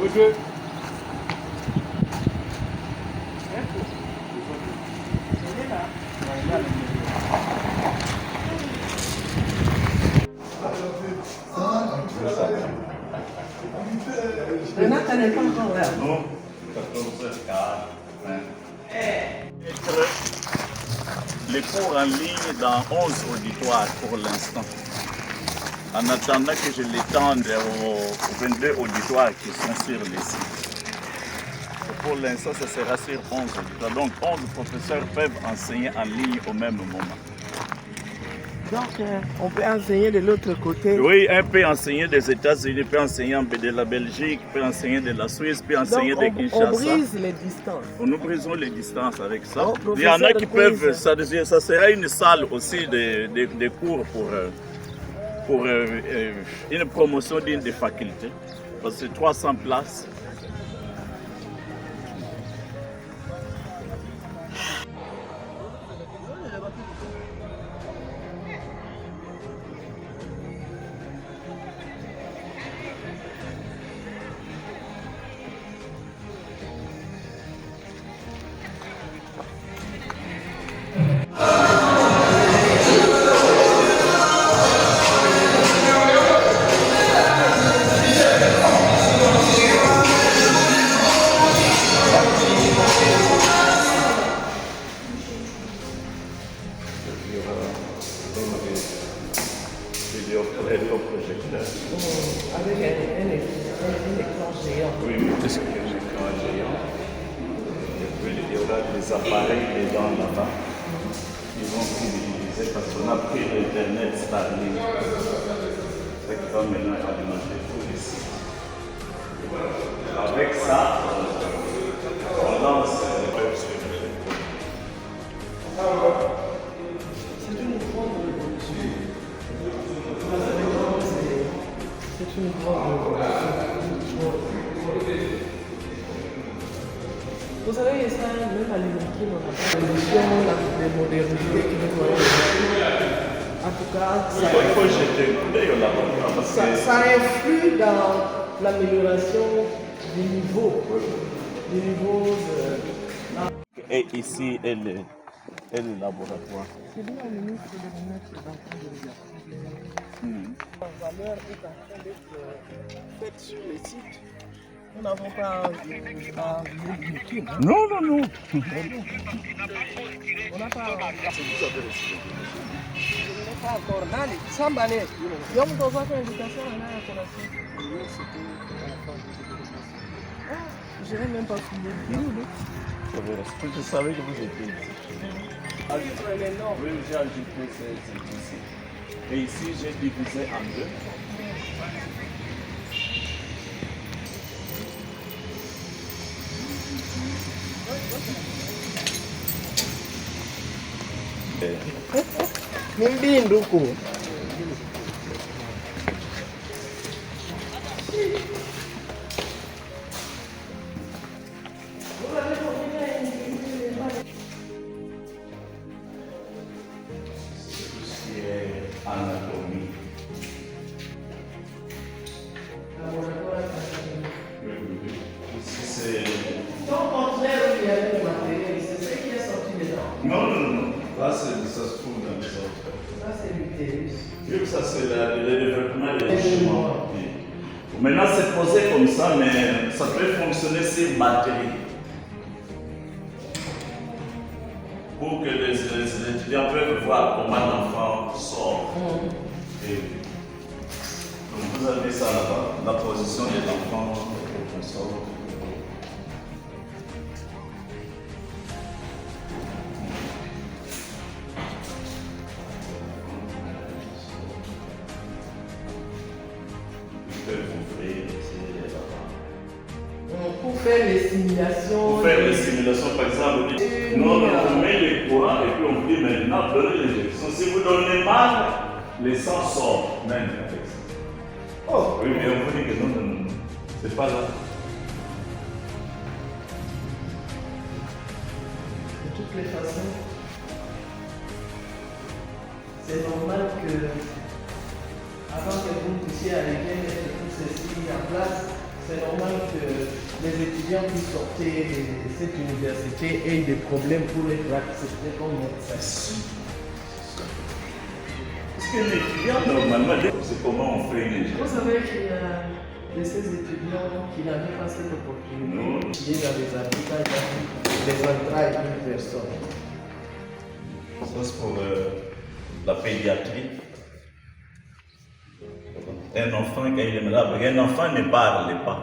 Good. Renata n'est pas encore là. Non, 14h40. Les cours en ligne dans 11 auditoires pour l'instant. En attendant que je l'étende aux 22 auditoires qui sont sur le site. Pour l'instant, ça sera sur 11 auditoires. Donc 11 professeurs peuvent enseigner en ligne au même moment. Donc, on peut enseigner de l'autre côté. Oui, un peut enseigner des États-Unis, peut enseigner de la Belgique, peut enseigner de la Suisse, peut enseigner de Kinshasa. On brise les distances. Nous brisons les distances avec ça. Oh, il y en a qui brise. peuvent, ça sera une salle aussi de cours pour une promotion d'une des facultés. Parce que 300 places. Avec un écran géant. Oui, qu'est-ce que j'ai écran géant. Et puis il y aura des appareils dedans là-bas. Ils vont utiliser parce qu'on a pris l'internet Starlink. C'est qui va maintenant alimenter tous les sites. Avec ça, on lance le web sur C'est une grande révolution. C'est une grande révolution. Vous savez, ça, même à l'université, on a pas de modernité qui nous doit. En tout cas, il faut jeter un coup d'œil là-bas. Parce que ça influe dans l'amélioration du niveau. Du niveau de... Et ici est le laboratoire. C'est bien, le ministre de l'Énergie dans le La valeur est en train d'être faite sur les sites. Nous n'avons pas YouTube. Hein? Non, non, non. On n'a pas. Je n'ai pas encore. Nani, Sambale. Il y a une invitation à la collation. Je n'ai même pas fini. Je savais que vous étiez ici. Oui, j'ai ajouté c'est ici. Et ici, j'ai divisé en deux. Mimbi nduku. Anatomie. Ici, c'est... Non, non, non. Là, ça se trouve dans les autres. Ça, c'est l'utérus. Vu que ça, c'est le développement des jumeaux. Maintenant, c'est posé comme ça, mais ça peut fonctionner sur batterie. Pour que les étudiants peuvent voir comment l'enfant sort. Et donc vous avez ça là-bas, la position de l'enfant qui sort. Ils peuvent ouvrir ici là-bas. Pour faire les simulations. Pour faire les simulations, par exemple, on met les courants et puis on dit maintenant, donnez l'injection. Si vous donnez mal, les sang sort même avec ça. Oh, oui, mais on vous dit que non, non, non, c'est pas là. De toutes les façons, c'est normal que, avant que vous puissiez arriver à mettre tout ceci en place, c'est normal que les étudiants qui sortaient de cette université aient des problèmes pour être acceptés comme médecins. Parce que l'étudiant, normalement, c'est comment on fait les gens. Vous savez qu'il y a de ces étudiants qui n'avaient pas cette opportunité qui est dans les habitats, les entrailles d'une personne. Ça, c'est pour la pédiatrie. Un enfant, quand il est malade, un enfant ne parle pas.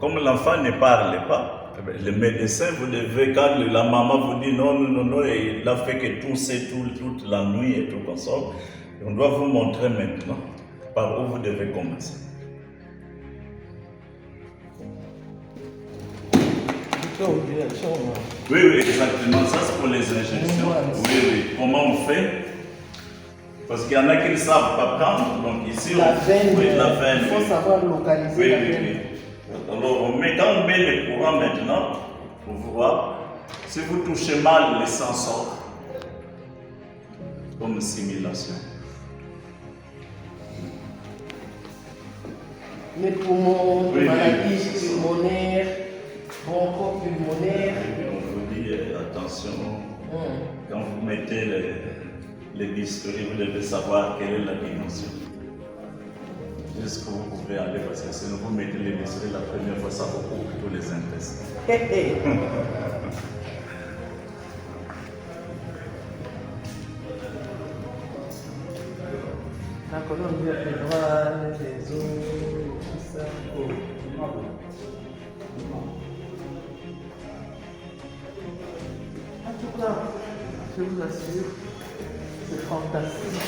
Comme l'enfant ne parle pas, le médecin, vous devez, quand la maman vous dit non, il a fait que tousser toute la nuit et tout comme ça, on doit vous montrer maintenant par où vous devez commencer. Oui, exactement, ça c'est pour les injections. Oui, comment on fait? Parce qu'il y en a qui ne savent pas prendre, donc ici la veine, la veine. Il faut savoir localiser la veine. Alors, quand on met le courant maintenant, pour voir, si vous touchez mal, le sang sort. Comme simulation. Les poumons, maladies pulmonaires, bronchopulmonaires. On vous dit attention, quand vous mettez les bistouris, vous devez savoir quelle est la dimension. Jusqu'où vous pouvez aller, parce que sinon vous mettez les bistouris la première fois, ça vous coupe tous les intestins. La colonne vertébrale, les os, tout ça. En tout cas, je vous assure, c'est fantastique.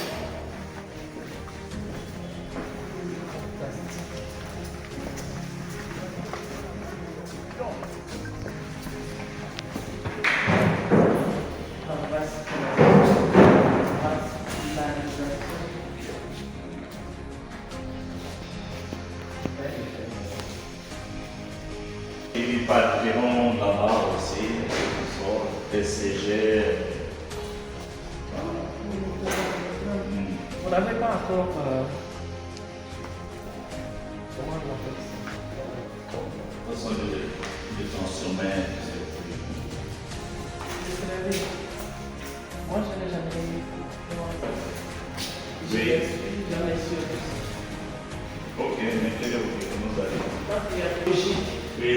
Ils partiront là-bas aussi, TCG. Vous n'avez pas encore. Comment on appelle ça? Ce sont des tensiomètres. Moi, je n'ai jamais eu. Oui. Jamais su. Ok, mettez-le où nous allons. Quand il y a logique. Oui,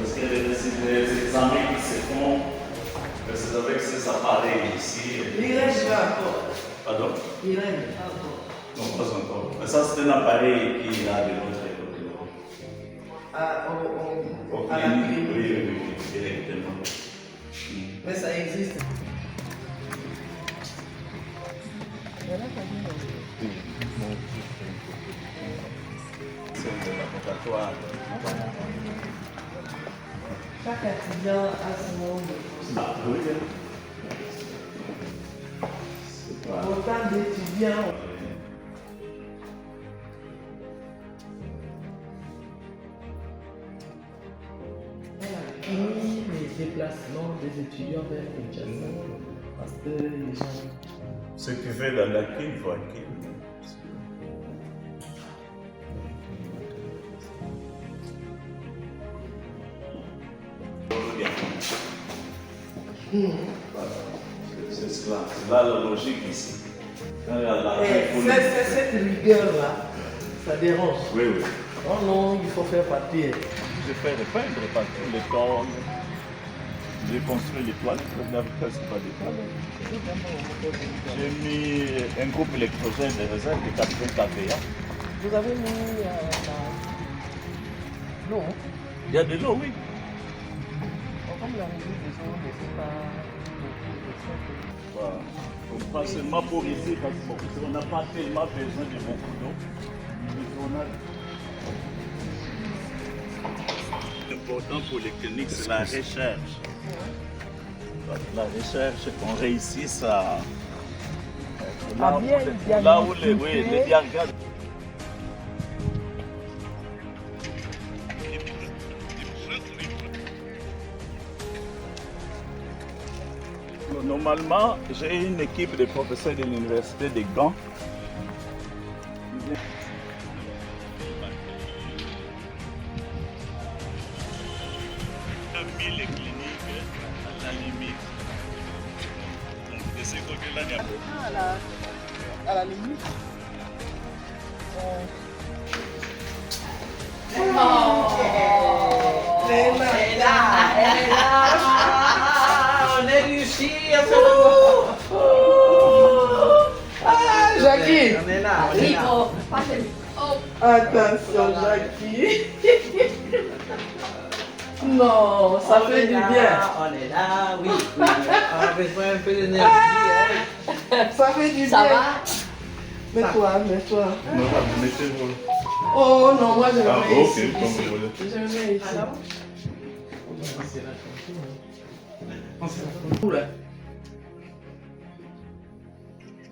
parce que les examens qui se font, c'est avec ces appareils ici. L'IREN va encore. Pardon? L'IREN encore. Non, pas encore. Mais ça, c'est un appareil qui est là de l'autre côté. À la clinique. Oui, directement. Mais ça existe. C'est un laboratoire. Chaque étudiant a son nom de Ah, oui. Autant d'étudiants. Fini les déplacements des étudiants vers Kinshasa parce que les gens. Ce qui fait dans la clinique, il faut acquérir. C'est cela, c'est là la logique ici. C'est cette rigueur-là, ça dérange. Oui, oui. Oh non, il faut faire partir. Je fais repeindre partout les cornes. J'ai construit les toilettes, vous n'avez presque pas de toilettes. J'ai mis un groupe électrogène de réserve de 80 kVA. Vous avez mis l'eau. Il y a de l'eau, oui. Comme la régie des eaux n'est pas Voilà. Pas seulement pour ici, parce qu'on n'a pas tellement besoin de beaucoup d'eau. L'important pour les cliniques, c'est la recherche. La recherche, qu'on réussisse à... Là où les diagnostics... Normalement, j'ai une équipe de professeurs de l'université de Gand. mis les cliniques à la limite. Donc de ce côté-là, il y a beaucoup. À la limite. Elle est là. On est réussi à faire le Ah, Jackie! On est là, on est là. Attention, Jackie! Non, ça fait du bien. On est là, oui. On a besoin un peu d'énergie. Ça fait du Ça bien. va? Mets-toi, mets-toi. Non, mettez-vous. Oh non, moi je me Ah, mets ok, ici. comme vous voulez. Je me mets ici.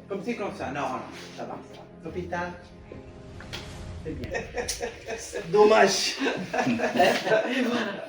Comme si comme ça. Non, non, ça va. L'hôpital, c'est bien. Dommage. Et voilà.